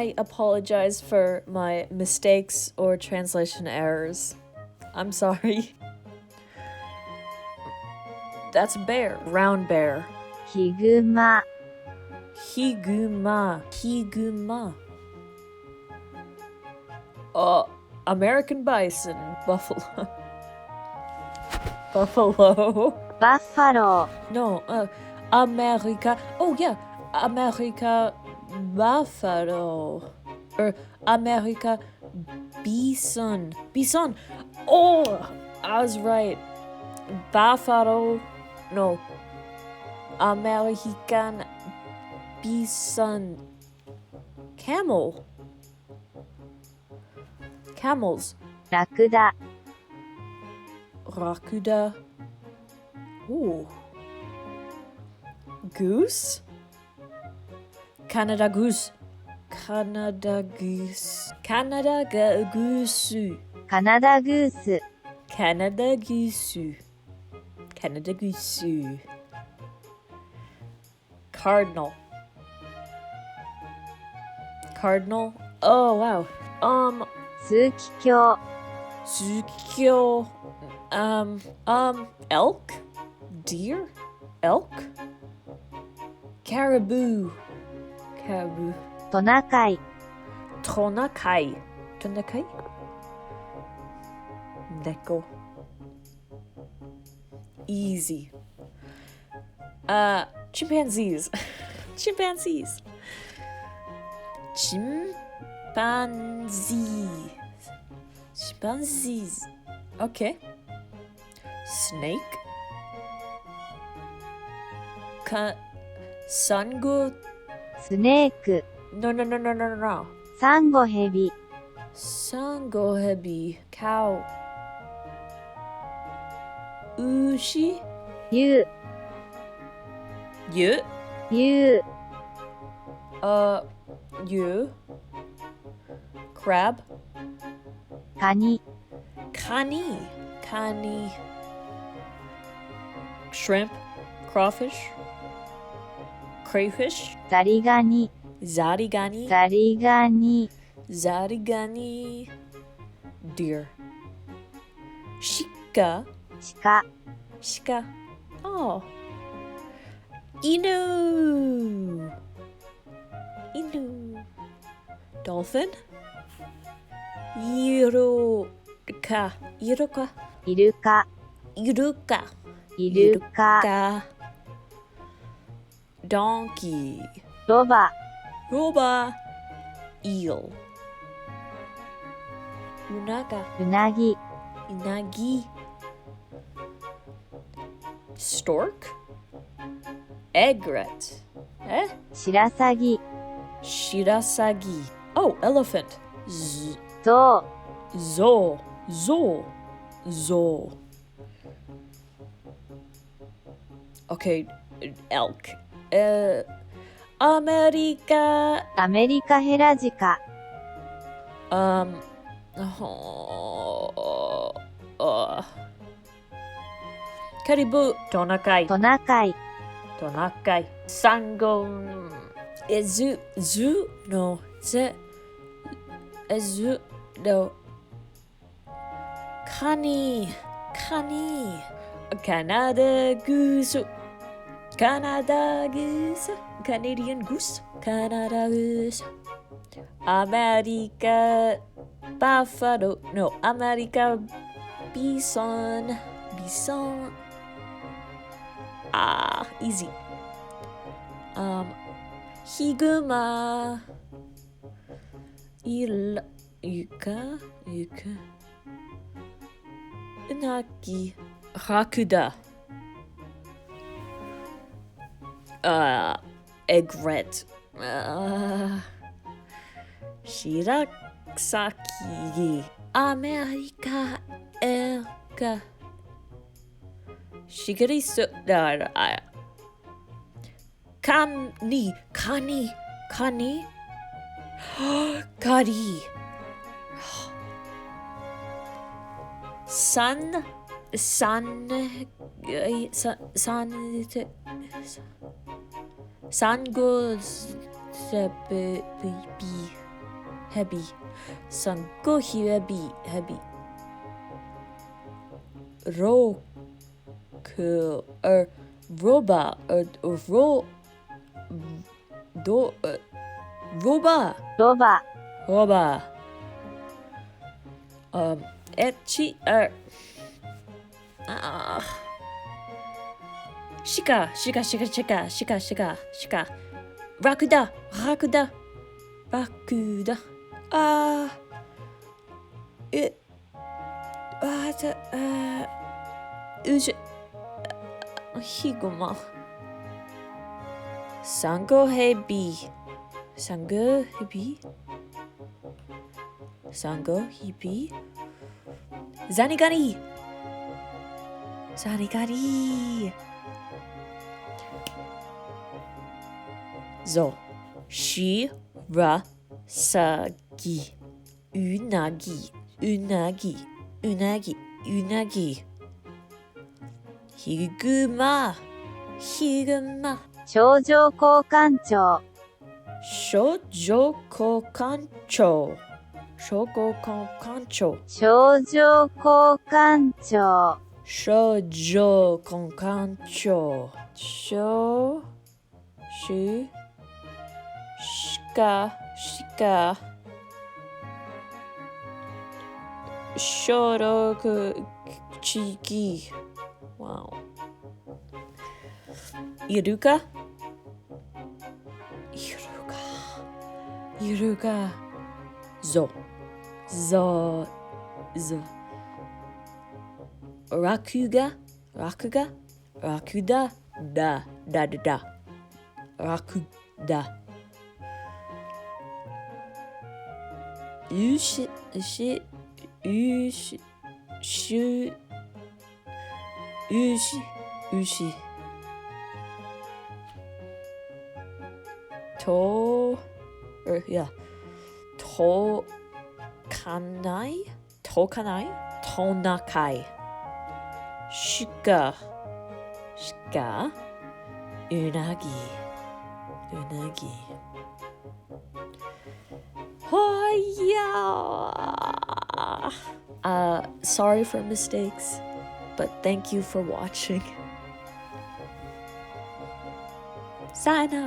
I apologize for my mistakes or translation errors. I'm sorry. That's a bear. Round bear. ヒグマ Higuma. Higuma. American bison. Buffalo. Buffalo. バッファロ No, America. Oh, yeah. America buffalo. Or America bison. Bison. Oh, I was right. Buffalo. No. American bison. Camel. Camels. ーラクダ Rakuda. Ooh. Goose? Canada goose. Canada goose. Canada goose. カナダグース Canada goose. Canada goose. Cardinal. Cardinal? Oh, wow. 通気鏡 Tsukyo. Elk? Deer? Elk? Caribou. Caribou. トナカイ Tonakai. Tonakai? Neko. Easy. Chimpanzees. Chimpanzees. Chimpanzees. Chimpanzees. Okay. Snake. Sango. スネーク No. サンゴヘビ Sangohebi. Cow. Ushi. ユ You. ユ You. Crab. カニ Kani. Kani. Shrimp. Crawfish. Crayfish. ザリガニ Zarigani. ザリガニ Zarigani. Deer. Shika. 鹿 Shika. Oh. Inu. Inu. Dolphin. Iruka. Iruka. イルカ Iruka. イルカ Iruka. Donkey. ロバ Roba. Eel. Unaga. うなぎ Inagi. Stork. Egret. Eh? シラサギ Shirasagi. Oh, elephant.ゾ Zo. Zo. Zo. Okay, elk. America. ウアメリカヘラジカ Caribou. Tonakai. トナカイ Tonakai. Sango. Zoo? No. Zoo? No. Kani. Canada goose. Canada goose. Canadian goose. Canada goose. America buffalo. No. America bison. Bison. Easy. Higuma. Yuka. Inaki. Rakuda. Egret. Shirasaki. America. Elka. Shigarisu. Kani. Kari. Sun goes baby. heavy. すんごい heavy. Rock rubber rubber ロバ、 rubber etchi shika rakuda higuma sango hebi zanigari zo shirasagi unagi higuma 症状交換庁、症状交換庁症状交換庁、小六地域 Wow いるかぞラクダラクダだラクダ牛とかないトナカイ鹿うなぎsorry for mistakes, but thank you for watching. さよなら